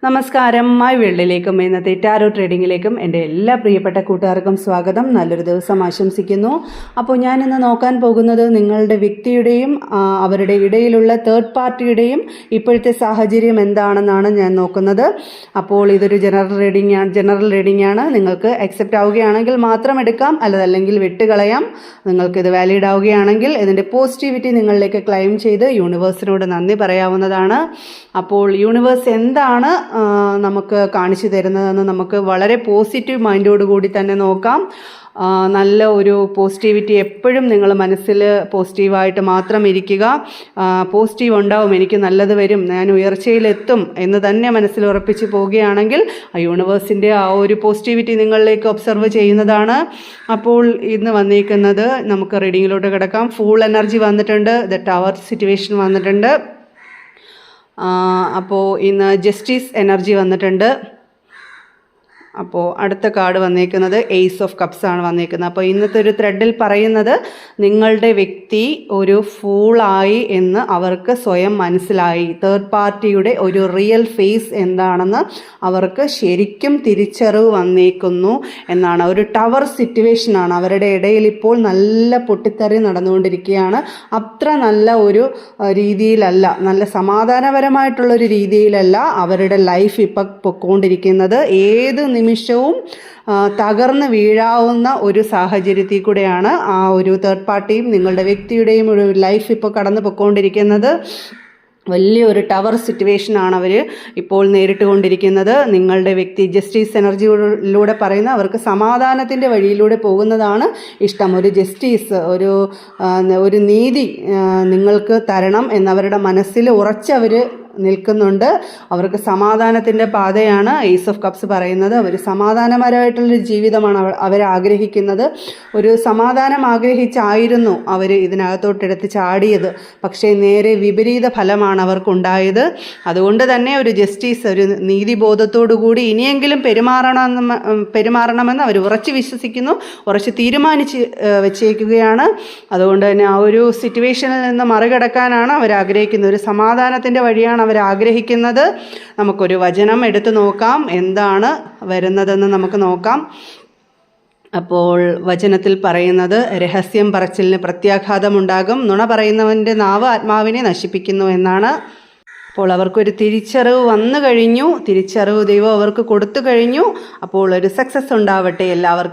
നമസ്കാരം. മായി വേൾഡിലേക്കും ഇന്നത്തെ ടാരോ ട്രേഡിങ്ങിലേക്കും എൻ്റെ എല്ലാ പ്രിയപ്പെട്ട കൂട്ടുകാർക്കും സ്വാഗതം. നല്ലൊരു ദിവസം ആശംസിക്കുന്നു. അപ്പോൾ ഞാനിന്ന് നോക്കാൻ പോകുന്നത് നിങ്ങളുടെ വ്യക്തിയുടെയും അവരുടെ ഇടയിലുള്ള തേർഡ് പാർട്ടിയുടെയും ഇപ്പോഴത്തെ സാഹചര്യം എന്താണെന്നാണ് ഞാൻ നോക്കുന്നത്. അപ്പോൾ ഇതൊരു ജനറൽ റീഡിംഗ് ആണ്. നിങ്ങൾക്ക് അക്സെപ്റ്റ് ആവുകയാണെങ്കിൽ മാത്രം എടുക്കാം, അല്ലതല്ലെങ്കിൽ വിട്ടുകളയാം. നിങ്ങൾക്കിത് വാലിഡ് ആവുകയാണെങ്കിൽ ഇതിൻ്റെ പോസിറ്റിവിറ്റി നിങ്ങളിലേക്ക് ക്ലെയിം ചെയ്ത് യൂണിവേഴ്സിനോട് നന്ദി പറയാവുന്നതാണ്. അപ്പോൾ യൂണിവേഴ്സ് എന്താണ് നമുക്ക് കാണിച്ചു തരുന്നതെന്ന് നമുക്ക് വളരെ പോസിറ്റീവ് മൈൻഡോടുകൂടി തന്നെ നോക്കാം. നല്ല ഒരു പോസിറ്റിവിറ്റി എപ്പോഴും നിങ്ങൾ മനസ്സിൽ പോസിറ്റീവായിട്ട് മാത്രം ഇരിക്കുക. പോസിറ്റീവ് ഉണ്ടാവും, എനിക്ക് നല്ലത് വരും, ഞാൻ ഉയർച്ചയിലെത്തും എന്ന് തന്നെ മനസ്സിൽ ഉറപ്പിച്ച് പോവുകയാണെങ്കിൽ ആ യൂണിവേഴ്സിൻ്റെ ആ ഒരു പോസിറ്റിവിറ്റി നിങ്ങളിലേക്ക് ഒബ്സർവ് ചെയ്യുന്നതാണ്. അപ്പോൾ ഇന്ന് വന്നിരിക്കുന്നത്, നമുക്ക് റീഡിങ്ങിലോട്ട് കിടക്കാം. ഫുൾ എനർജി വന്നിട്ടുണ്ട്, ദ ടവർ സിറ്റുവേഷൻ വന്നിട്ടുണ്ട്. അപ്പോൾ ഇന്ന് ജസ്റ്റിസ് എനർജി വന്നിട്ടുണ്ട്. അപ്പോൾ അടുത്ത കാർഡ് വന്നേക്കുന്നത് ഏസ് ഓഫ് കപ്സ് ആണ് വന്നേക്കുന്നത്. അപ്പോൾ ഇന്നത്തെ ഒരു ത്രെഡിൽ പറയുന്നത്, നിങ്ങളുടെ വ്യക്തി ഒരു ഫൂളായി എന്ന് അവർക്ക് സ്വയം മനസ്സിലായി. തേർഡ് പാർട്ടിയുടെ ഒരു റിയൽ ഫേസ് എന്താണെന്ന് അവർക്ക് ശരിക്കും തിരിച്ചറിവ് വന്നേക്കുന്നു എന്നാണ്. ഒരു ടവർ സിറ്റുവേഷനാണ് അവരുടെ ഇടയിൽ. ഇപ്പോൾ നല്ല പൊട്ടിത്തെറി നടന്നുകൊണ്ടിരിക്കുകയാണ്. അത്ര നല്ല ഒരു രീതിയിലല്ല, നല്ല സമാധാനപരമായിട്ടുള്ളൊരു രീതിയിലല്ല അവരുടെ ലൈഫ് ഇപ്പം പൊയ്ക്കൊണ്ടിരിക്കുന്നത്. ഏത് നിമിഷവും തകർന്ന് വീഴാവുന്ന ഒരു സാഹചര്യത്തിൽ കൂടെയാണ് ആ ഒരു തേർഡ് പാർട്ടിയും നിങ്ങളുടെ വ്യക്തിയുടെയും ഒരു ലൈഫ് ഇപ്പോൾ കടന്നു പൊയ്ക്കൊണ്ടിരിക്കുന്നത്. വലിയൊരു ടവർ സിറ്റുവേഷനാണ് അവർ ഇപ്പോൾ നേരിട്ട് കൊണ്ടിരിക്കുന്നത്. നിങ്ങളുടെ വ്യക്തി ജസ്റ്റിസ് എനർജിയിലൂടെ പറയുന്ന അവർക്ക് സമാധാനത്തിൻ്റെ വഴിയിലൂടെ പോകുന്നതാണ് ഇഷ്ടം. ഒരു ജസ്റ്റിസ്, ഒരു നീതി നിങ്ങൾക്ക് തരണം എന്നവരുടെ മനസ്സിൽ ഉറച്ചവർ നിൽക്കുന്നുണ്ട്. അവർക്ക് സമാധാനത്തിൻ്റെ പാതയാണ് ഏസ് ഓഫ് കപ്സ് പറയുന്നത്. അവർ സമാധാനപരമായിട്ടുള്ളൊരു ജീവിതമാണ് അവർ ആഗ്രഹിക്കുന്നത്. ഒരു സമാധാനം ആഗ്രഹിച്ചായിരുന്നു അവർ ഇതിനകത്തോട്ടെടുത്ത് ചാടിയത്. പക്ഷേ നേരെ വിപരീത ഫലമാണ് അവർക്കുണ്ടായത്. അതുകൊണ്ട് തന്നെ ഒരു ജസ്റ്റിസ്, ഒരു നീതിബോധത്തോടു കൂടി ഇനിയെങ്കിലും പെരുമാറണമെന്ന് അവർ ഉറച്ചു വിശ്വസിക്കുന്നു, ഉറച്ച് തീരുമാനിച്ച് വെച്ചേക്കുകയാണ്. അതുകൊണ്ട് തന്നെ ആ ഒരു സിറ്റുവേഷനിൽ നിന്ന് മറികടക്കാനാണ് അവർ ആഗ്രഹിക്കുന്നത്. ഒരു സമാധാനത്തിൻ്റെ വഴിയാണ് അവർ ആഗ്രഹിക്കുന്നത്. നമുക്കൊരു വചനം എടുത്തു നോക്കാം, എന്താണ് വരുന്നതെന്ന് നമുക്ക് നോക്കാം. അപ്പോൾ വചനത്തിൽ പറയുന്നത്, രഹസ്യം പറച്ചിലിന് പ്രത്യാഘാതമുണ്ടാകും, നുണ പറയുന്നവൻ്റെ നാവ് ആത്മാവിനെ നശിപ്പിക്കുന്നു എന്നാണ്. അപ്പോൾ അവർക്കൊരു തിരിച്ചറിവ് വന്നു കഴിഞ്ഞു, തിരിച്ചറിവ് ദൈവം അവർക്ക് കൊടുത്തു കഴിഞ്ഞു. അപ്പോൾ ഒരു സക്സസ് ഉണ്ടാവട്ടെ എല്ലാവർക്കും.